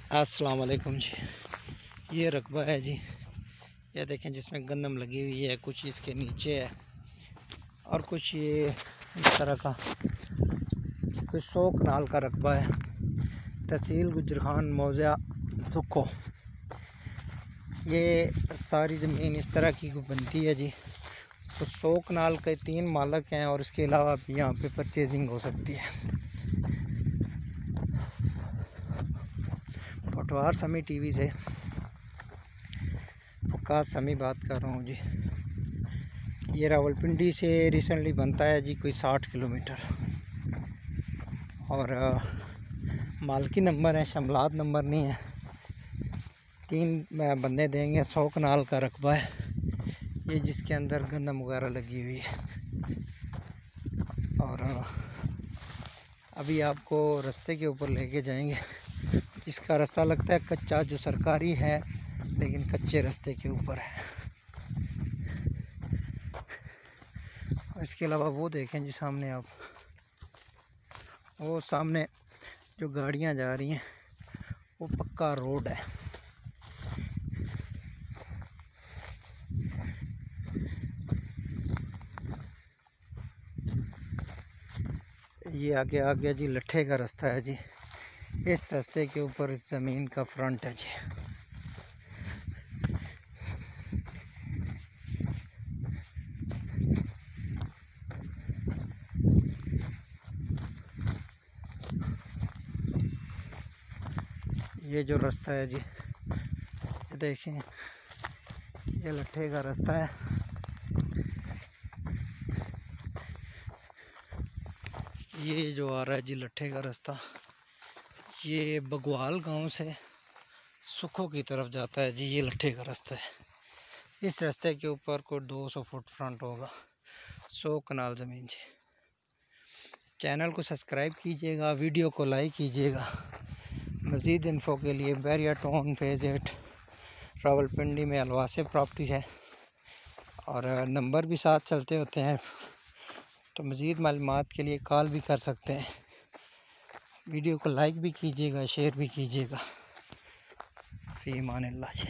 अस्सलाम वालेकुम जी। ये रकबा है जी, ये देखें जिसमें गंदम लगी हुई है, कुछ इसके नीचे है और कुछ ये इस तरह का कुछ 100 कनाल का रकबा है। तहसील गुजरखान मौज़ा सुक्को। ये सारी ज़मीन इस तरह की बनती है जी। तो 100 कनाल के 3 मालक हैं और इसके अलावा भी यहाँ पे परचेजिंग हो सकती है। पटवार समी टीवी से वकास समी बात कर रहा हूँ जी। ये रावलपिंडी से रिसेंटली बनता है जी कोई 60 किलोमीटर और मालकी नंबर है, शमलात नंबर नहीं है। 3 बंदे देंगे। 100 कनाल का रकबा है ये, जिसके अंदर गंदम वगैरह लगी हुई है। और अभी आपको रास्ते के ऊपर लेके जाएंगे। इसका रास्ता लगता है कच्चा, जो सरकारी है लेकिन कच्चे रास्ते के ऊपर है। और इसके अलावा वो देखें जी सामने आप, वो सामने जो गाड़ियां जा रही हैं वो पक्का रोड है। ये आगे आ गया जी लट्ठे का रास्ता है जी। इस रास्ते के ऊपर इस ज़मीन का फ्रंट है जी। ये जो रास्ता है जी, ये देखें, ये लट्ठे का रास्ता है। ये जो आ रहा है जी लट्ठे का रास्ता, ये बगवाल गांव से सुखो की तरफ जाता है जी। ये लट्ठे का रास्ता है। इस रास्ते के ऊपर कोई 200 फुट फ्रंट होगा। 100 कनाल ज़मीन जी। चैनल को सब्सक्राइब कीजिएगा, वीडियो को लाइक कीजिएगा। मज़ीद इन्फो के लिए बैरिया टाउन फेज़ 8 रावलपिंडी में अलवासे प्रॉपर्टी है और नंबर भी साथ चलते होते हैं, तो मज़ीद मालूमात के लिए कॉल भी कर सकते हैं। वीडियो को लाइक भी कीजिएगा, शेयर भी कीजिएगा। फ़ी अमान अल्लाह जी।